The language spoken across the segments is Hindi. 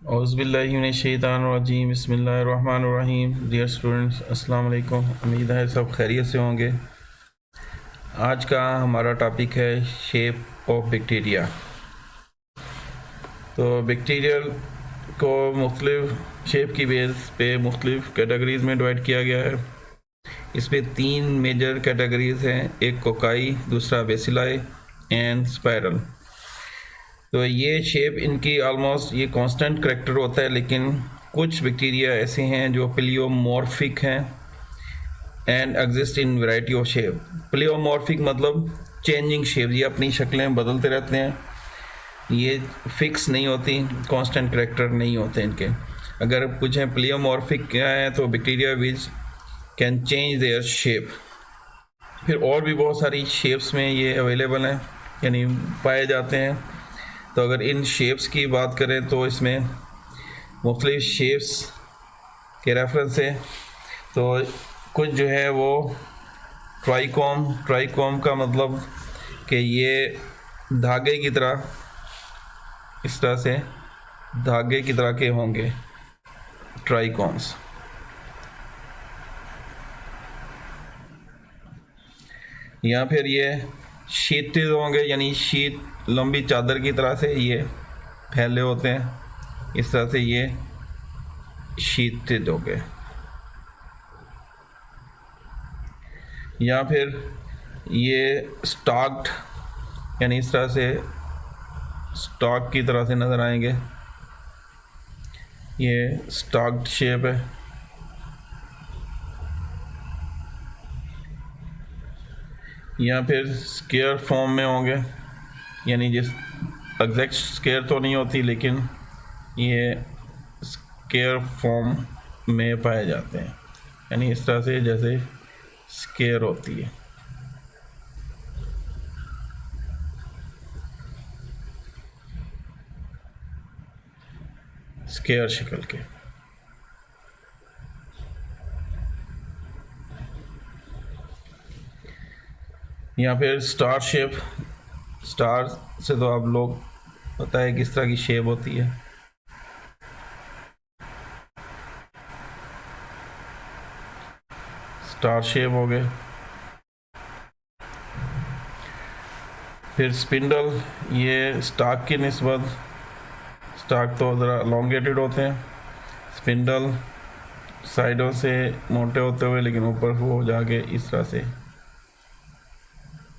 औज़ुबिल्लाहिमिनश्शैतानिर्रजीम बिस्मिल्लाहिर्रहमानिर्रहीम। डियर स्टूडेंट्स, अस्सलाम वालेकुम। उम्मीद है सब खैरियत से होंगे। आज का हमारा टॉपिक है शेप ऑफ बैक्टीरिया। तो बैक्टीरियल को मुख्तलिफ शेप की बेस पे मुख्तलिफ कैटेगरीज़ में डिवाइड किया गया है। इसमें 3 मेजर कैटेगरीज़ हैं, एक कोकाई, दूसरा बेसिलाई एंड स्पायरल। तो ये शेप इनकी ऑलमोस्ट ये कांस्टेंट करेक्टर होता है, लेकिन कुछ बैक्टीरिया ऐसे हैं जो प्लियोमॉर्फिक हैं and exist in variety of shape. Pleomorphic मतलब चेंजिंग शेप, ये अपनी शक्लें बदलते रहते हैं, ये फिक्स नहीं होती, कांस्टेंट करेक्टर नहीं होते इनके। अगर पूछें प्लियोमॉर्फिक क्या है, तो bacteria which can change their shape. फिर और भी बहुत सारी शेप्स में ये अवेलेबल हैं, यानी पाए जाते हैं। तो अगर इन शेप्स की बात करें तो इसमें मुख्तलिफ शेप्स के रेफरेंस है। तो कुछ जो है वो ट्राइकॉम का मतलब कि ये धागे की तरह, इस तरह से धागे की तरह के होंगे ट्राइकॉम्स। या फिर ये शीटेड होंगे, यानी शीट लंबी चादर की तरह से ये फैले होते हैं, इस तरह से ये शीटेड हो गए। या फिर ये स्टॉक्ड, यानी इस तरह से स्टॉक की तरह से नज़र आएंगे, ये स्टॉक्ड शेप है। या फिर स्क्वायर फॉर्म में होंगे, यानी जिस एग्जैक्ट स्क्वायर तो नहीं होती, लेकिन ये स्क्वायर फॉर्म में पाए जाते हैं, यानी इस तरह से जैसे स्क्वायर होती है। स्क्वायर शक्ल के। या फिर स्टार शेप, स्टार से तो आप लोग पता है किस तरह की शेप होती है। स्टार शेप हो गए। फिर स्पिंडल, ये स्टाक की निस्बत, स्टाक तो ज़रा लॉन्गेटेड होते हैं, स्पिंडल साइडों से मोटे होते हुए लेकिन ऊपर हो जाके इस तरह से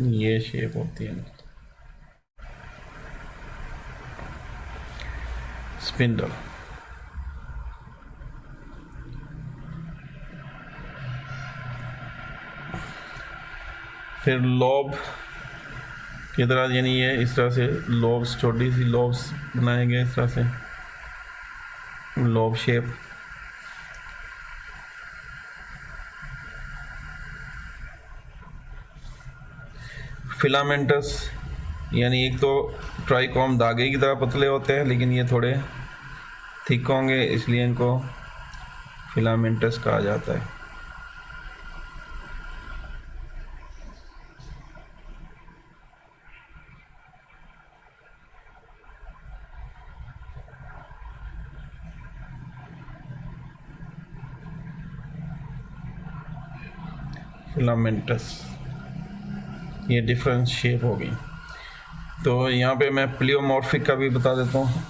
ये शेप होती है स्पिंडल। फिर लॉब की तरह, यानी ये इस तरह से लॉब्स, छोटी सी लॉब्स बनाए गए, इस तरह से लॉब शेप। फिलामेंटस, यानी एक तो ट्राइकॉम धागे की तरह पतले होते हैं, लेकिन ये थोड़े थिक होंगे, इसलिए इनको फिलामेंटस कहा जाता है। फिलामेंटस, ये डिफरेंट शेप हो गई। तो यहाँ पे मैं प्लियोमॉर्फिक का भी बता देता हूँ।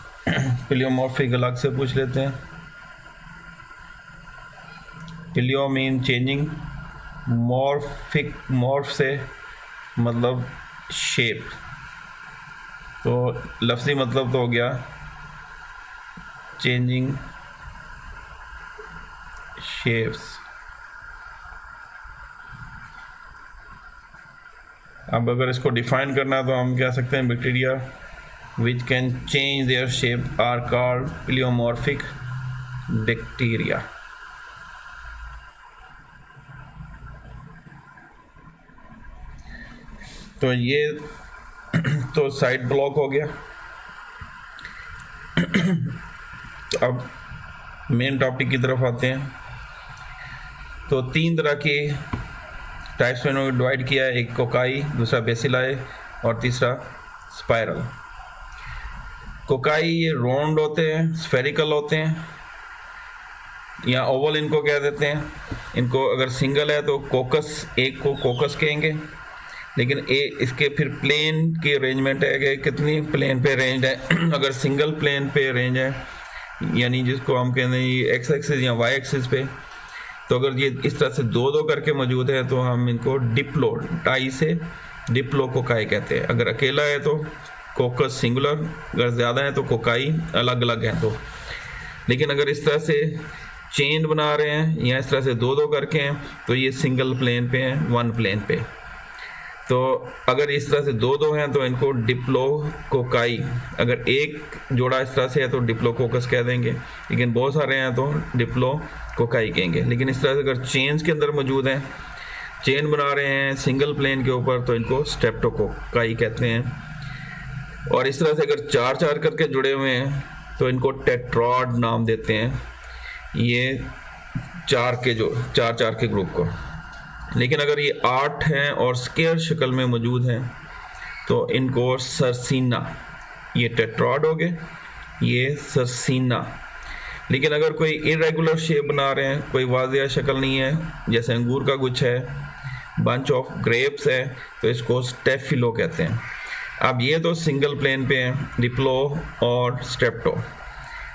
प्लियोमॉर्फिक अलग से पूछ लेते हैं। प्लियो मीन चेंजिंग, मॉर्फिक मॉर्फ से मतलब शेप, तो लफ्ज़ी मतलब तो हो गया चेंजिंग शेप्स। अब अगर इसको डिफाइन करना है तो हम कह सकते हैं bacteria which can change their shape are called pleomorphic bacteria. तो ये तो साइड ब्लॉक हो गया। अब मेन टॉपिक की तरफ आते हैं। तो 3 तरह की टाइप्स में इन्होंने डिवाइड किया है, एक कोकाई, दूसरा बेसिलाई और तीसरा स्पायरल। कोकाई ये राउंड होते हैं, स्फेरिकल होते हैं या ओवल इनको कह देते हैं। इनको अगर सिंगल है तो कोकस, एक को कोकस कहेंगे, लेकिन इसके फिर प्लेन की अरेंजमेंट है कि कितनी प्लेन पे रेंज है। अगर सिंगल प्लेन पे रेंज है, यानी जिसको हम कहते हैं ये एक्स एक्सिस या वाई एक्सिस पे, तो अगर ये इस तरह से दो दो करके मौजूद है तो हम इनको डिप्लो, टाई से डिप्लो कोकाई कहते हैं। अगर अकेला है तो कोकस सिंगुलर, अगर ज़्यादा है तो कोकाई अलग अलग है तो। लेकिन अगर इस तरह से चेन बना रहे हैं या इस तरह से दो दो करके हैं तो ये सिंगल प्लेन पे हैं, वन प्लेन पे। तो अगर इस तरह से दो दो हैं तो इनको डिप्लो कोकाई, अगर एक जोड़ा इस तरह से है तो डिप्लो कोकस कह देंगे, लेकिन बहुत सारे हैं तो डिप्लो कोकाई कहेंगे। लेकिन इस तरह से अगर चेन्स के अंदर मौजूद हैं, चेन बना रहे हैं सिंगल प्लेन के ऊपर, तो इनको स्टेप्टो कोकाई कहते हैं। और इस तरह से अगर चार चार करके जुड़े हुए हैं तो इनको टेट्रॉड नाम देते हैं, ये चार चार के ग्रुप को। लेकिन अगर ये 8 हैं और स्क्वायर शक्ल में मौजूद हैं तो इनको सरसीना, ये टेट्रॉड हो गए, ये सरसीना। लेकिन अगर कोई इरेगुलर शेप बना रहे हैं, कोई वाज़िया शक्ल नहीं है, जैसे अंगूर का गुच्छ है, बंच ऑफ ग्रेप्स है, तो इसको स्टेफिलो कहते हैं। अब ये तो सिंगल प्लेन पे हैं, डिप्लो और स्टेप्टो,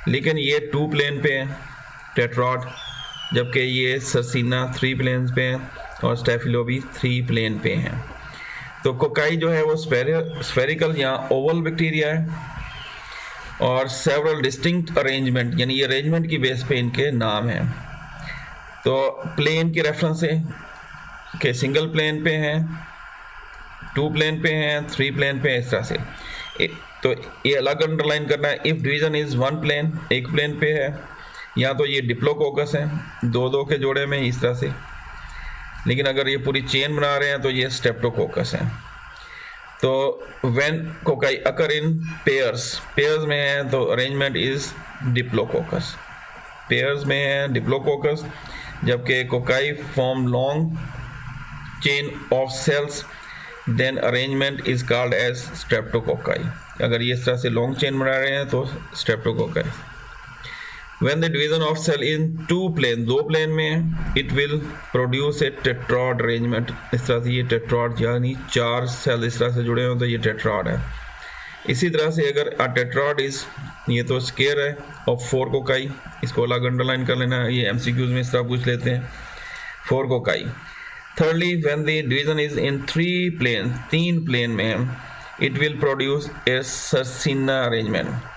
लेकिन ये 2 प्लेन पे हैं, टेट्रॉड, जबकि ये सरसीना 3 प्लेन पे हैं और स्टेफिलो भी 3 प्लेन पे हैं। तो कोकाई जो है वो स्फेरिकल या ओवल बैक्टीरिया है और सेवरल डिस्टिंक्ट अरेंजमेंट, यानी ये अरेंजमेंट की बेस पे इनके नाम हैं। तो प्लेन के रेफरेंस से के सिंगल प्लेन पे हैं, 2 प्लेन पे हैं, 3 प्लेन पे हैं, इस तरह से। तो ये अलग अंडरलाइन करना है, इफ़ डिवीज़न इज़ 1 प्लेन, एक प्लेन पे है, या तो ये डिप्लोकोकस है, 2 के जोड़े में इस तरह से। लेकिन अगर ये पूरी चेन बना रहे हैं तो ये स्टेप्टोकोकस है। तो when cocci occur in pairs में है तो अरेंजमेंट इज डिप्लोकोकस, पेयर्स में है डिप्लोकोकस, जबकि cocci form long chain of cells, then arrangement is called as streptococci. अगर ये इस तरह से लॉन्ग चेन बना रहे हैं तो streptococci. When the division of cell in 2 plane, 2 plane में, it will produce a tetrad arrangement। इस तरह से ये टेट्रॉड, यानी 4 सेल इस तरह से जुड़े हो तो ये टेट्रॉड है। इसी तरह से अगर a tetrad is, ये तो स्केयर है, और 4 कोकाई, इसको अलग अंडरलाइन कर लेना, ये MCQs में इस तरह पूछ लेते हैं, 4 cocci. Thirdly, when the division is in 3 planes, 3 plane में, it will produce a Sarcina arrangement।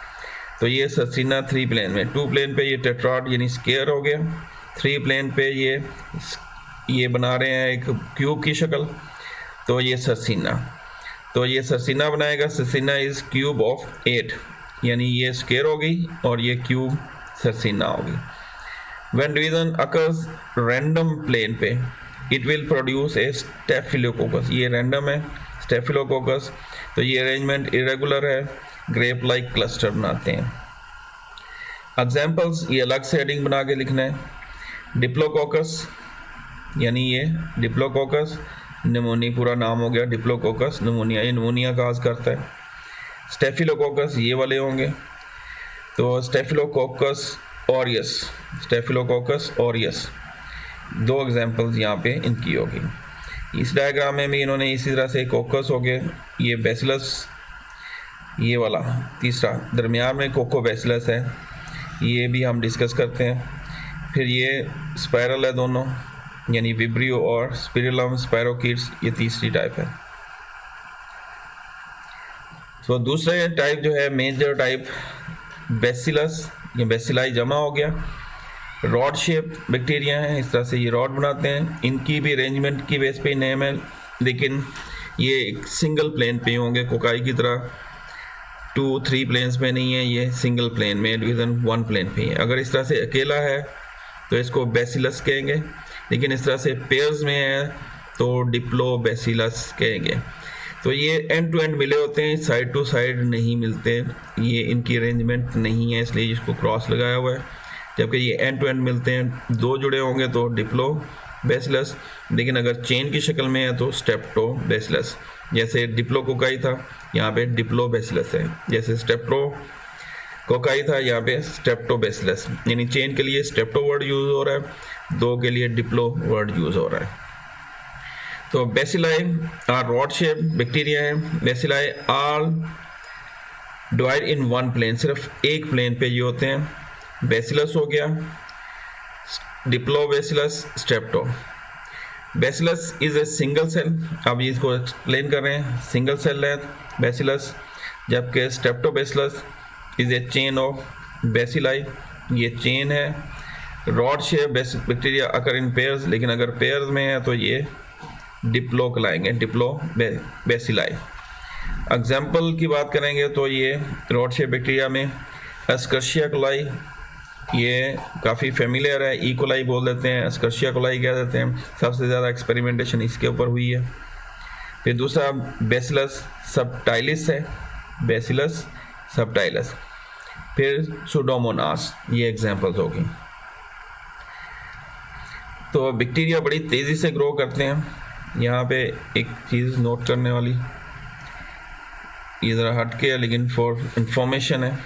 तो ये सरसीना 3 प्लेन में, 2 प्लेन पे ये टेट्रॉड यानी स्केयर हो गया, 3 प्लेन पे ये बना रहे हैं एक क्यूब की शक्ल, तो ये सरसीना। तो ये सरसीना बनाएगा, सरसीना इज क्यूब ऑफ 8, यानी ये स्केयर होगी और ये क्यूब सरसीना होगी। When division occurs random plane पे, it will produce a staphylococcus, ये रैंडम है स्टेफिलोकोकस। तो ये अरेंजमेंट इरेगुलर है, ग्रेप लाइक क्लस्टर बनाते हैं। एग्जाम्पल्स ये अलग से हेडिंग बना के लिखना है। डिप्लोकोकस, यानी ये डिप्लोकोकस निमोनिया, पूरा नाम हो गया डिप्लोकोकस निमोनिया, ये निमोनिया काज करता है। स्टेफिलोकोकस ये वाले होंगे, तो staphylococcus aureus, staphylococcus aureus, 2 examples यहाँ पे इनकी होगी। इस डायग्राम में भी इन्होंने इसी तरह से कोकस हो गए, ये बेसिलस, ये वाला तीसरा दरमियान में कोकोबैसिलस है, ये भी हम डिस्कस करते हैं। फिर ये स्पायरल है दोनों, यानी विब्रियो और स्पिरिलम स्पायरोकीट्स, ये तीसरी टाइप है। तो दूसरा टाइप जो है मेजर टाइप बेसिलस, ये बेसिलाई जमा हो गया, रॉड शेप बैक्टीरिया हैं, इस तरह से ये रॉड बनाते हैं। इनकी भी अरेंजमेंट की बेस पे नेम है, लेकिन ये सिंगल प्लेन पे होंगे कोकाई की तरह, 2-3 प्लेन्स में नहीं है, ये सिंगल प्लेन में, डिवीज़न 1 प्लेन पे है। अगर इस तरह से अकेला है तो इसको बेसिलस कहेंगे, लेकिन इस तरह से पेयर्स में है तो डिप्लो बेसिलस कहेंगे। तो ये एंड टू एंड मिले होते हैं, साइड टू साइड नहीं मिलते, ये इनकी अरेंजमेंट नहीं है, इसलिए इसको क्रॉस लगाया हुआ है। जबकि ये एंड टू एंड मिलते हैं, 2 जुड़े होंगे तो डिप्लो बेसिलस, लेकिन अगर चेन की शक्ल में है तो स्टेप्टो बेसिलस। जैसे डिप्लोकोकाई था, यहाँ पे डिप्लो बेसिलस है। जैसे स्टेप्टो कोकाई था, यहाँ पे स्ट्रेप्टोबैसिलस, यानी चेन के लिए स्ट्रेप्टो वर्ड यूज हो रहा है, 2 के लिए डिप्लो वर्ड यूज हो रहा है। तो बेसिलाई रॉड शेप बैक्टीरिया है। Bacilli all divide in one plane, सिर्फ एक प्लेन पे ये होते हैं। बेसिलस हो गया, diplobacillus, strepto. Bacillus is a single cell, अब इसको एक्सप्लेन कर रहे हैं, सिंगल सेल है बेसिलस, जबकि streptobacillus is a chain of bacilli, ये चेन है। Rod shape bacteria occur in pairs, लेकिन अगर पेयर्स में है तो ये डिप्लो कहलाएंगे, डिप्लो बेसिलाई। एग्जाम्पल की बात करेंगे तो ये रॉड शेप बैक्टीरिया में एस्कर्शिया कोलाई, ये काफ़ी फेमिलियर है, ई कोलाई बोल देते हैं, एस्कर्शिया कोलाई कह देते हैं, सबसे ज़्यादा एक्सपेरिमेंटेशन इसके ऊपर हुई है। फिर दूसरा बेसिलस सबटाइलिस है, बेसिलस सबटाइलिस। फिर सुडोमोनास, ये एग्जाम्पल्स होगी। तो बैक्टीरिया बड़ी तेज़ी से ग्रो करते हैं। यहाँ पे एक चीज़ नोट करने वाली, ये ज़रा हट के है लेकिन फॉर इंफॉर्मेशन है,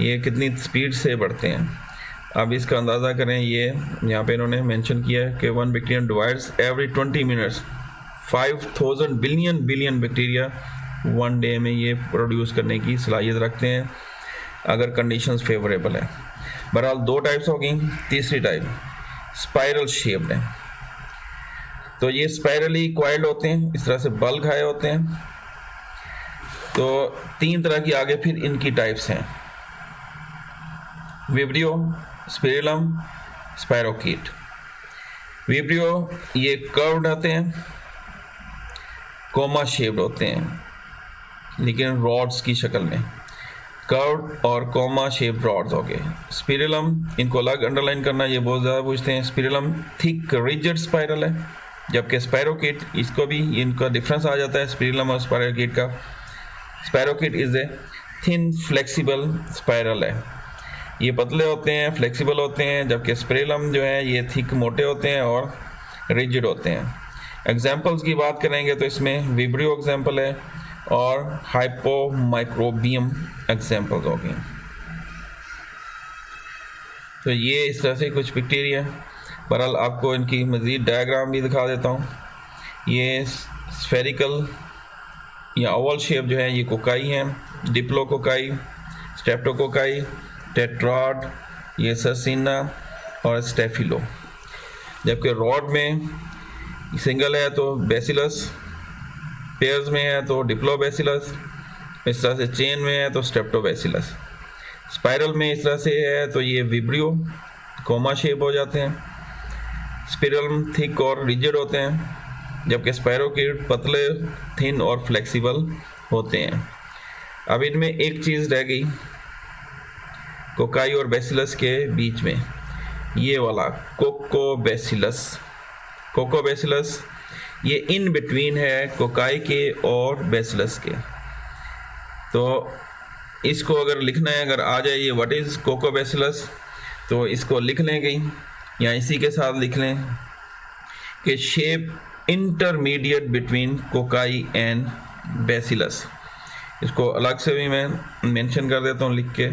ये कितनी स्पीड से बढ़ते हैं। अब इसका अंदाज़ा करें, ये यहाँ पे इन्होंने मेंशन किया है कि 1 bacteria divides every 20 minutes, 5000 billion bacteria 1 day में ये प्रोड्यूस करने की सलाहियत रखते हैं अगर कंडीशंस फेवरेबल है। बहरहाल 2 टाइप्स हो गई। तीसरी टाइप स्पाइरल शेप्ड है, तो ये स्पाइरली क्वाइल्ड होते हैं, इस तरह से बल खाए होते हैं। तो 3 तरह की आगे फिर इनकी टाइप्स हैं, विब्रियो, स्पिरिलम, स्पाइरोकीट। विब्रियो ये कर्व्ड होते हैं, कोमा शेप्ड होते हैं, लेकिन रॉड्स की शक्ल में, कर्व्ड और कोमा शेप्ड रॉड्स हो गए। स्पिरिलम, इनको अलग अंडरलाइन करना, ये बहुत ज़्यादा पूछते हैं। स्पिरिलम थिक रिजिड स्पाइरल है, जबकि स्पाइरोकीट, इसको भी इनका डिफरेंस आ जाता है स्पिरिलम और स्पाइरोकीट का। Spirochete is a thin flexible spiral है, ये पतले होते हैं, फ्लेक्सिबल होते हैं, जबकि स्पिरिलम जो है ये थिक मोटे होते हैं और रिजिड होते हैं। एग्जाम्पल्स की बात करेंगे तो इसमें विब्रियो एग्जाम्पल है और हाइपोमाइक्रोबियम एग्जाम्पल्स हो गए। तो ये इस तरह से कुछ बैक्टीरिया, बहरहाल आपको इनकी मज़ीद डायग्राम भी दिखा देता हूँ। ये स्फेरिकल या ओवल शेप जो है ये कोकाई हैं, डिप्लोकोकाई, स्ट्रेप्टोकोकाई, टेट्राड, ये सर्सिना और स्टेफिलो। जबकि रॉड में सिंगल है तो बेसिलस, पेयर्स में है तो डिप्लोबैसिलस, इस तरह से चेन में है तो स्ट्रेप्टोबैसिलस। स्पाइरल में इस तरह से है तो ये विब्रियो, कोमा शेप हो जाते हैं। स्पिरल थिक और रिजिड होते हैं, जबकि स्पाइरोकीट पतले, थिन और फ्लेक्सिबल होते हैं। अब इनमें एक चीज़ रह गई कोकाई और बेसिलस के बीच में, ये वाला कोकोबैसिलस। कोकोबैसिलस ये इन बिटवीन है कोकाई के और बेसिलस के। तो इसको अगर लिखना है, अगर आ जाए ये व्हाट इज़ कोकोबैसिलस, तो इसको लिख लें कहीं या इसी के साथ लिख लें कि shape intermediate between cocci and bacillus. इसको अलग से भी मैं मेंशन कर देता हूँ लिख के,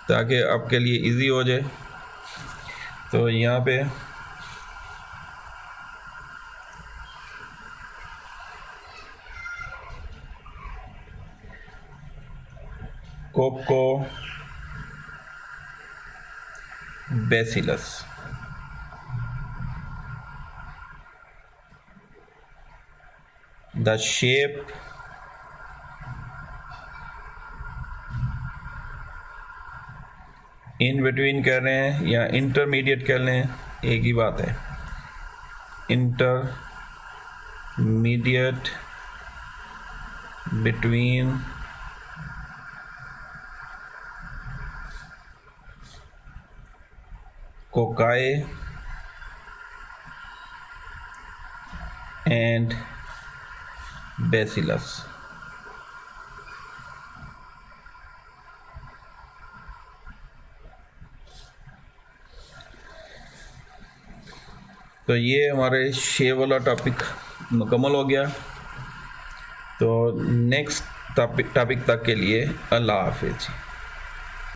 ताकि आपके लिए इजी हो जाए। तो यहाँ पे कोकोबैसिलस, द शेप इन बिटवीन कह रहे हैं या इंटरमीडिएट कह रहे हैं, एक ही बात है। Intermediate between cocci and bacillus. तो ये हमारे शेप वाला टॉपिक मुकम्मल हो गया। तो नेक्स्ट टॉपिक तक के लिए अल्लाह हाफिज़।